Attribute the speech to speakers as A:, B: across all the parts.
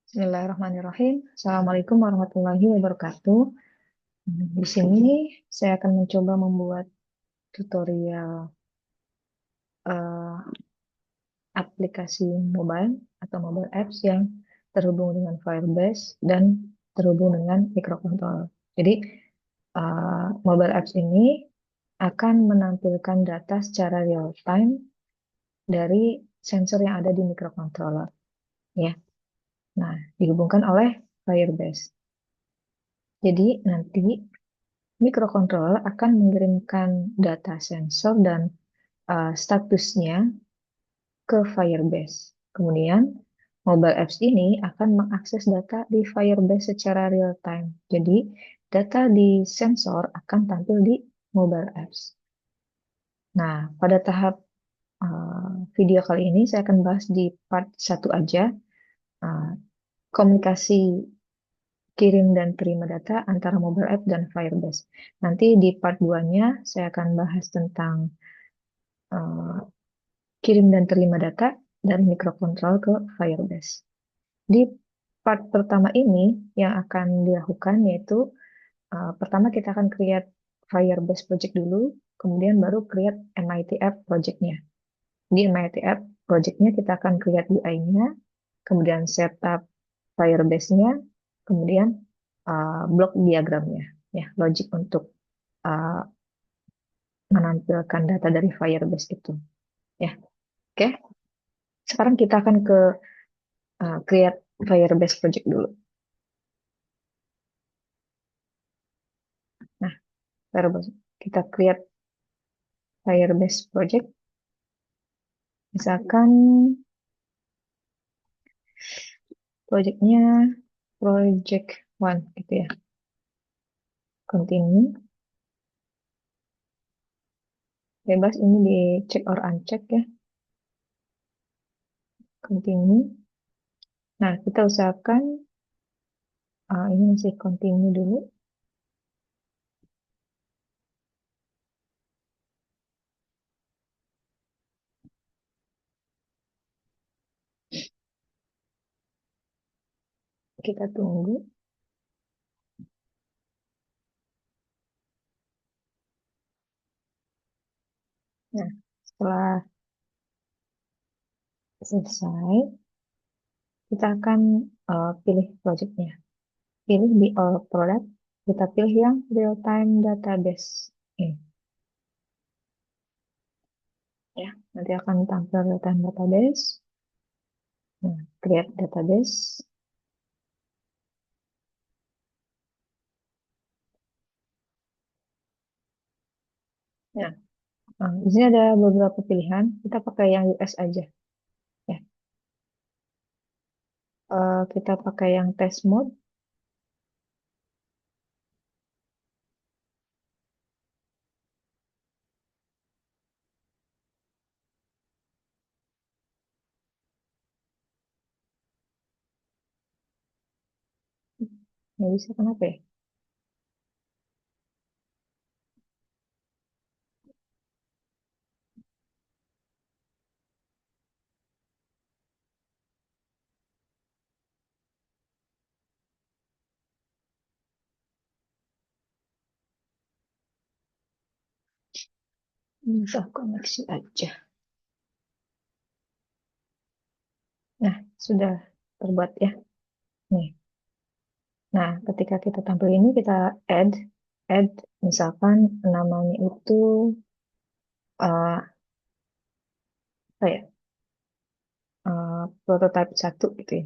A: Bismillahirrahmanirrahim. Assalamualaikum warahmatullahi wabarakatuh. Di sini saya akan mencoba membuat tutorial eh, aplikasi mobile atau mobile apps yang terhubung dengan Firebase dan terhubung dengan microcontroller. Jadi mobile apps ini akan menampilkan data secara real time dari sensor yang ada di microcontroller, ya. Nah, dihubungkan oleh Firebase. Jadi nanti microcontroller akan mengirimkan data sensor dan statusnya ke Firebase. Kemudian, mobile apps ini akan mengakses data di Firebase secara real time. Jadi, data di sensor akan tampil di mobile apps. Nah, pada tahap video kali ini saya akan bahas di part 1 aja, uh, komunikasi kirim dan terima data antara mobile app dan Firebase. Nanti di part 2-nya saya akan bahas tentang uh, kirim dan terima data dari microcontroller ke Firebase. Di part pertama ini yang akan dilakukan yaitu pertama kita akan create Firebase project dulu, kemudian baru create MIT app project-nya. Di MIT app project-nya kita akan create UI-nya, kemudian setup Firebase-nya, kemudian block diagramnya, ya, logic untuk uh, menampilkan data dari Firebase itu, ya. Oke, sekarang kita akan ke create Firebase project dulu. Nah, Firebase kita create Firebase project. Misalkan projectnya project one gitu ya. Continue. Bebas ini di check or uncheck ya. Continue. Nah, kita usahakan ini masih continue dulu. Kita tunggu. Nah, setelah selesai, kita akan pilih projectnya. Pilih di all product, kita pilih yang real time database. Ini. Ya, nanti akan tampil real time database. Nah, create database. Nah, di sini ada beberapa pilihan. Kita pakai yang US aja. Ya, kita pakai yang test mode. Nggak bisa kenapa ya? Bisa koneksi aja. Nah, sudah terbuat ya. Nih. Nah, ketika kita tampil ini kita add, add misalkan namanya itu apa ya? Prototype 1 gitu ya.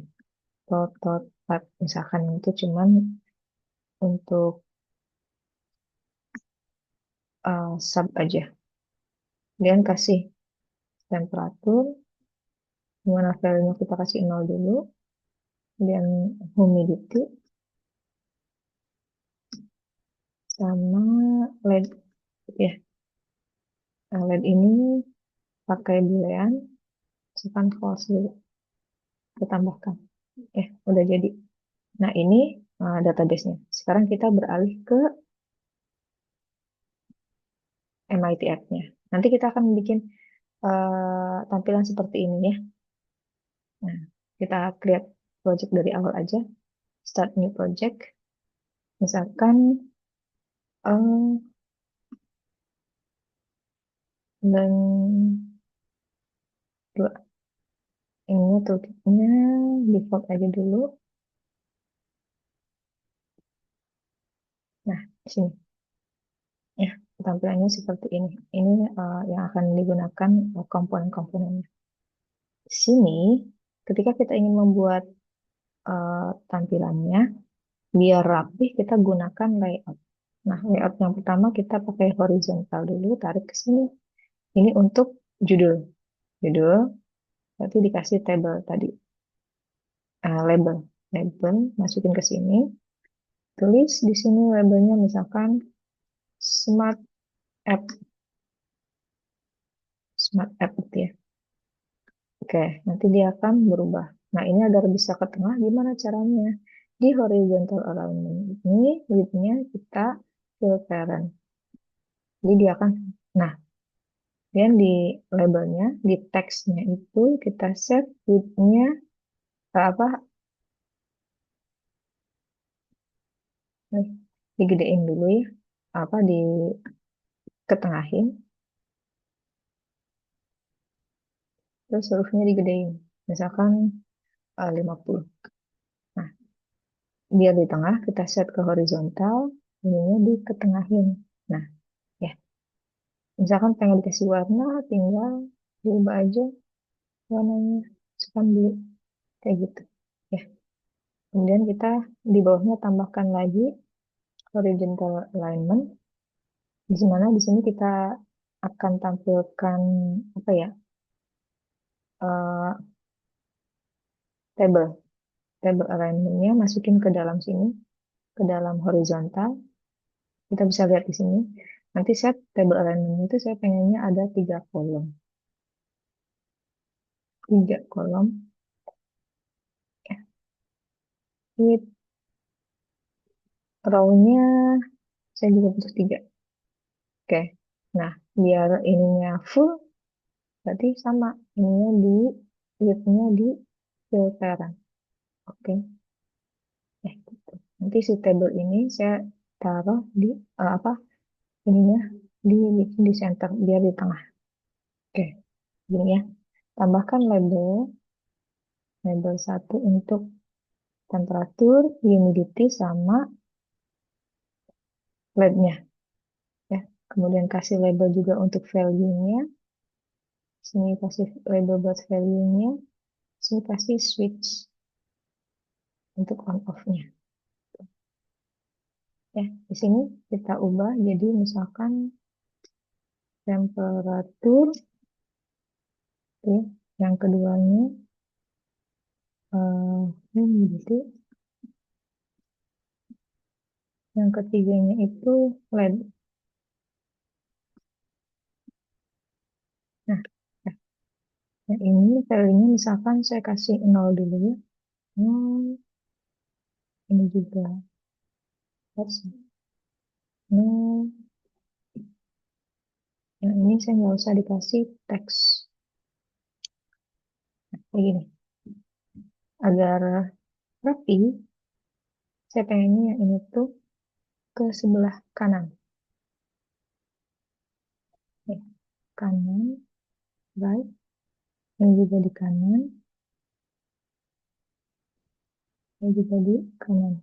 A: Prototype misalkan itu cuman untuk sub aja. Kemudian kasih temperatur, dimana value-nya kita kasih 0 dulu, kemudian humidity, sama LED ya. Nah, LED ini pakai boolean, misalkan false dulu, kita tambahkan. Udah jadi. Nah, ini database-nya. Sekarang kita beralih ke MIT App-nya. Nanti kita akan bikin tampilan seperti ini ya. Nah, kita create project dari awal aja. Start new project. Misalkan eh, dan dua ini toolkitnya default aja dulu. Nah, di sini ya tampilannya seperti ini. Ini yang akan digunakan komponen-komponennya. Di sini, ketika kita ingin membuat tampilannya biar rapih, kita gunakan layout. Nah, layout yang pertama kita pakai horizontal dulu, tarik ke sini. Ini untuk judul. Judul, berarti dikasih table tadi. Label. Label, masukin ke sini. Tulis di sini labelnya misalkan Smart App. Smart App gitu ya. Oke, nanti dia akan berubah. Nah, ini agar bisa ke tengah, gimana caranya? Di horizontal alignment ini, width-nya kita fill parent. Jadi dia akan, nah, dan di labelnya, di teksnya itu kita set width-nya apa? Digedein dulu ya, apa ketengahin, terus hurufnya digedein. Misalkan 50. Nah, biar di tengah kita set ke horizontal, ininya diketengahin. Nah, ya. Misalkan pengen dikasih warna, tinggal diubah aja warnanya. Misalkan di kayak gitu. Ya. Kemudian kita di bawahnya tambahkan lagi horizontal alignment. Di mana di sini kita akan tampilkan apa ya? eh, table. Table alignment-nya masukin ke dalam sini, ke dalam horizontal. Kita bisa lihat di sini. Nanti set table alignment itu saya pengennya ada 3 kolom. 3 kolom. Ya. With row-nya saya juga butuh 3. Oke. Nah, biar ininya full, berarti sama. Ininya di, width-nya di filteran. Oke. Ya, gitu. Nanti si table ini saya taruh di, apa, ininya di center, biar di tengah. Oke. Gini ya. Tambahkan label. Label 1 untuk temperatur, humidity, sama lab-nya. Ya. Kemudian kasih label juga untuk value-nya. Sini kasih label buat value-nya. Sini kasih switch untuk on off-nya. Ya, di sini kita ubah jadi misalkan temperatur, ya, yang keduanya humidity, yang ketiganya itu lab. Nah, ya, yang ini value-nya misalkan saya kasih 0 dulu ya. Ini juga harus 0. Yang ini saya nggak usah dikasih teks. Nah, kayak gini. Agar rapi, saya pengennya yang ini tuh ke sebelah kanan. Ya, kanan, right, yang juga di kanan, yang juga di kanan.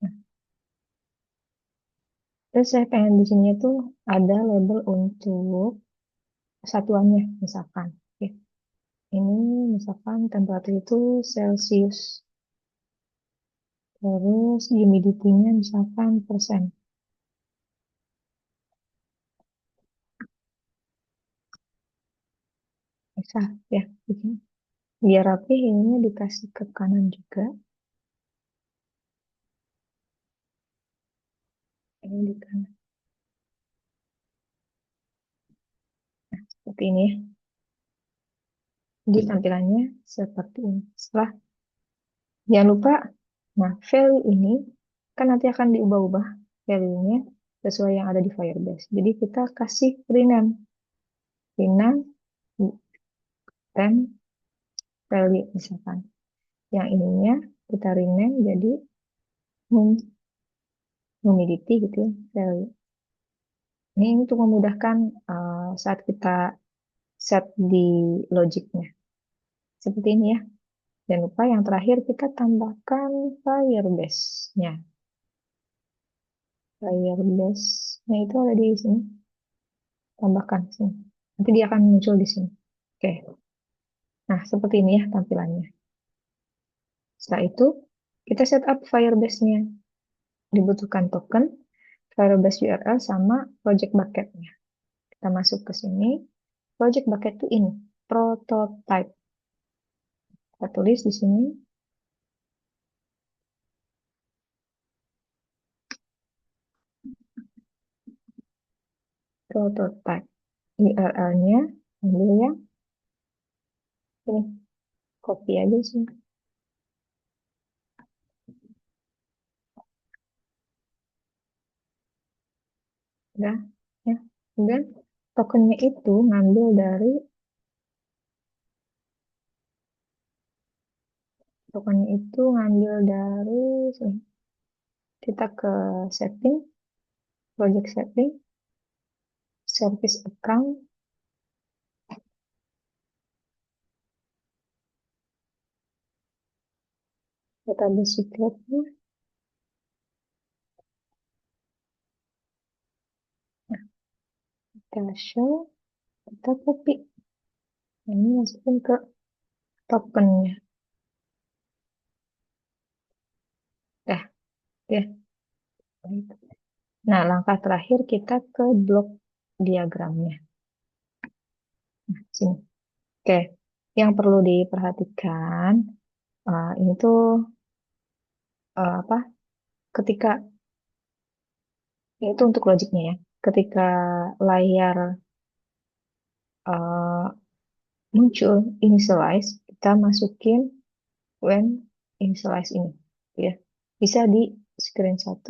A: Nah, terus saya pengen di sini tuh ada label untuk satuannya, misalkan. Oke. Ini misalkan temperatur itu Celsius. Terus humidity-nya misalkan persen. Bisa ya, bikin. Biar rapi, ininya dikasih ke kanan juga. Ini di kanan. Seperti ini ya. Jadi tampilannya seperti ini. Setelah, jangan lupa, nah value ini kan nanti akan diubah-ubah value-nya sesuai yang ada di Firebase. Jadi kita kasih rename, rename temp value misalkan. Yang ininya kita rename jadi humidity gitu ya, value. Ini untuk memudahkan saat kita set di logiknya. Seperti ini ya. Jangan lupa yang terakhir kita tambahkan Firebase-nya. Firebase-nya itu ada di sini. Tambahkan sini. Nanti dia akan muncul di sini. Oke. Nah, seperti ini ya tampilannya. Setelah itu, kita setup Firebase-nya. Dibutuhkan token, Firebase URL, sama project bucket-nya. Kita masuk ke sini. Project bucket itu ini, prototype. Kita tulis di sini. Prototype. URL-nya, ambil ya. Ini, copy aja sih. Udah, ya. Kemudian tokennya itu ngambil dari sini. Kita ke setting, project setting, service account, database secretnya. Nah, kita show, kita copy. Nah, ini masukin ke tokennya. Dah, ya. Nah, langkah terakhir kita ke blok diagramnya. Nah, sini. Oke, yang perlu diperhatikan ini tuh apa? Ketika itu untuk logiknya ya. Ketika layar uh, muncul initialize, kita masukin when initialize ini, ya. Bisa di screen 1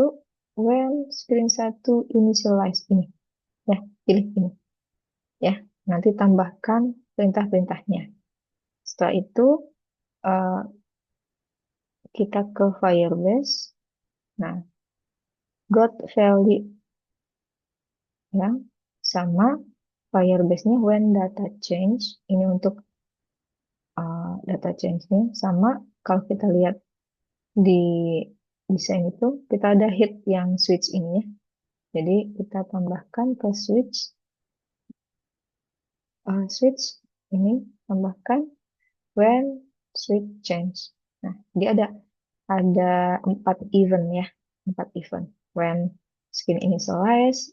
A: when screen 1 initialize ini, ya. Pilih ini, ya. Nanti tambahkan perintah-perintahnya. Setelah itu uh, kita ke Firebase. Nah, got value ya, sama Firebase-nya when data change. Ini untuk data change-nya. Sama kalau kita lihat di desain itu, kita ada hit yang switch ini ya. Jadi kita tambahkan ke switch ini, tambahkan when switch change. Nah, dia ada 4 event ya, 4 event. When screen initialize,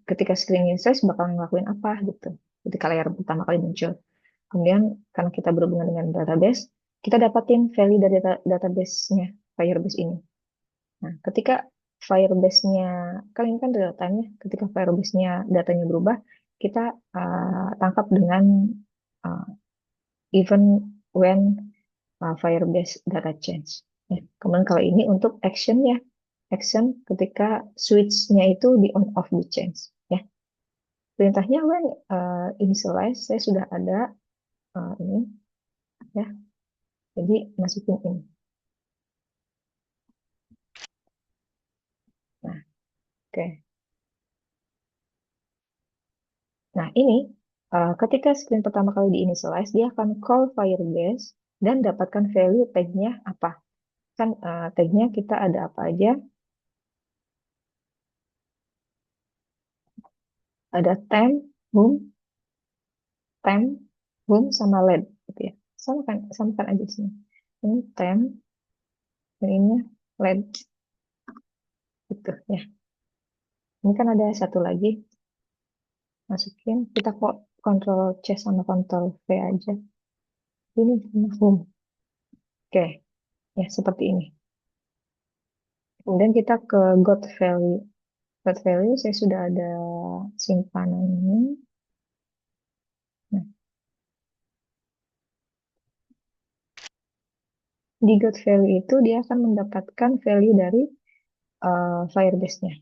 A: ketika screen initialize bakal ngelakuin apa gitu. Ketika layar pertama kali muncul. Kemudian karena kita berhubungan dengan database, kita dapatin value dari database-nya Firebase ini. Nah, ketika Firebase-nya, kalian kan real time ya, ketika Firebase-nya datanya berubah, kita tangkap dengan uh, event when Firebase data change. Ya. Kemudian kalau ini untuk action ya, action ketika switch-nya itu di on off di change. Ya. Perintahnya when initialize, saya sudah ada ini ya. Jadi masukin ini. Nah, oke. Nah, ini ketika screen pertama kali di-initialize, dia akan call Firebase dan dapatkan value tag-nya apa. Kan tag-nya kita ada apa aja? Ada temp, home, sama led. Gitu ya. Samakan aja sini. Ini temp, dan ini led. Gitu ya. Ini kan ada satu lagi. Masukin, kita kok Ctrl C sama Ctrl V aja. Ini sama home. Oke, ya seperti ini. Kemudian kita ke got value. Got value saya sudah ada simpanannya. Nah, di got value itu dia akan mendapatkan value dari Firebase-nya.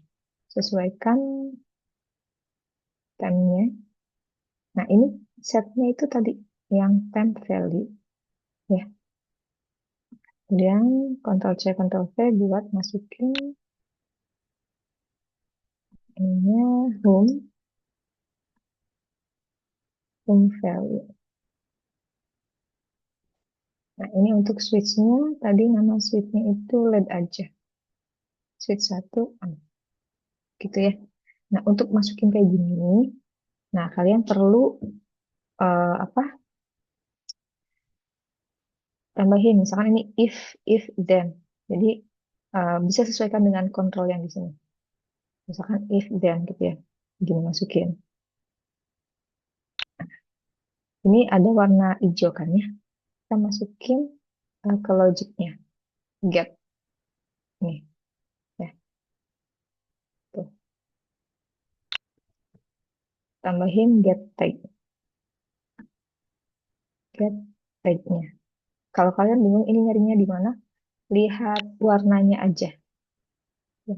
A: Sesuaikan time-nya. Nah, ini setnya itu tadi yang temp value ya. Kemudian Ctrl C Ctrl V buat masukin ininya home value. Nah, ini untuk switch-nya, tadi nama switch-nya itu LED aja. Switch 1, gitu ya. Nah, untuk masukin kayak gini, nah kalian perlu apa? Tambahin, misalkan ini if, then. Jadi, bisa sesuaikan dengan kontrol yang di sini. Misalkan if, then gitu ya. Gini masukin. Ini ada warna hijau kan ya. Kita masukin ke logiknya. Get. Nih, ya. Tuh. Tambahin get tag. Get tag-nya. Kalau kalian bingung ini nyarinya di mana, lihat warnanya aja. Ya.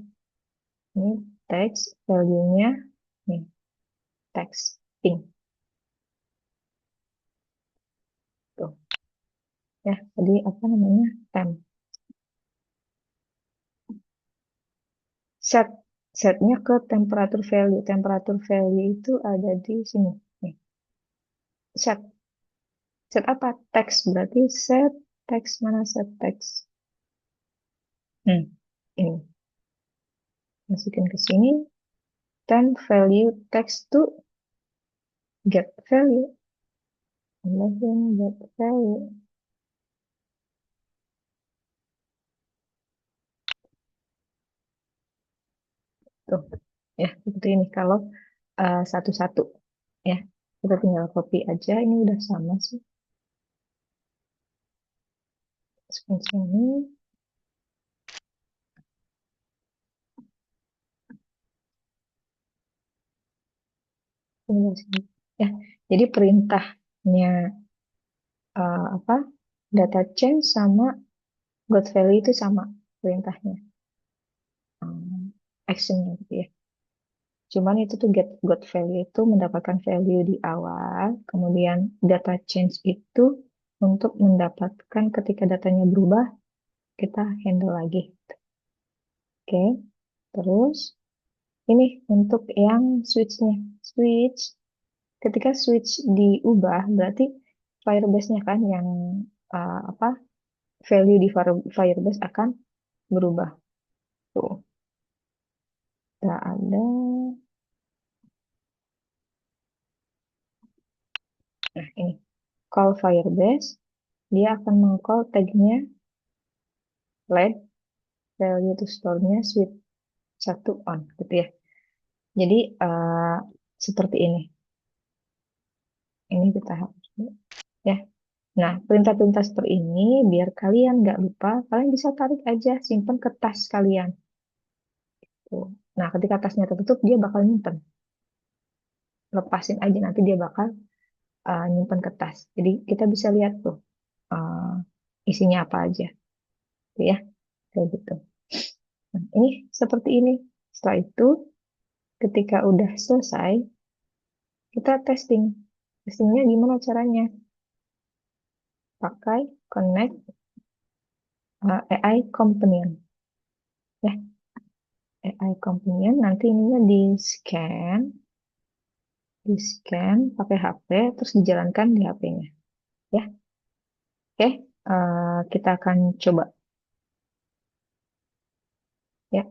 A: Ini text, value-nya, nih, text, pink. Tuh. Ya, jadi apa namanya? Temp. Set. Setnya ke temperatur value. Temperatur value itu ada di sini. Nih. Set. Set apa? Text. Berarti set text. Mana set text? Ini. Masukin ke sini. Temp value text to get value. Imagine get value. Tuh. Ya, seperti ini. Kalau satu-satu. Ya, kita tinggal copy aja. Ini udah sama sih. Seperti ini. Tinggal sini. Ya, jadi perintahnya apa? Data change sama got value itu sama perintahnya. Actionnya gitu ya. Cuman itu tuh got value itu mendapatkan value di awal, kemudian data change itu untuk mendapatkan ketika datanya berubah, kita handle lagi. Oke, terus ini untuk yang switch-nya. Switch, ketika switch diubah, berarti Firebase-nya kan yang apa value di Firebase akan berubah. Tuh, udah ada. Nah, ini call Firebase, dia akan meng-call tag-nya LED, value to store-nya switch 1 on, gitu ya. Jadi, seperti ini. Ini kita hapus dulu, ya. Nah, perintah-perintah seperti ini, biar kalian nggak lupa, kalian bisa tarik aja, simpan ke tas kalian. Tuh. Nah, ketika tasnya tertutup, dia bakal nyimpen. Lepasin aja, nanti dia bakal nyimpen ke tas. Jadi, kita bisa lihat tuh, isinya apa aja. Tuh ya, kayak gitu. Nah, ini seperti ini. Setelah itu, ketika udah selesai, kita testing. Testingnya gimana caranya? Pakai Connect AI Companion. Ya, AI Companion. Nanti ininya di scan pakai HP, terus dijalankan di HP-nya. Ya, oke. Kita akan coba. Ya.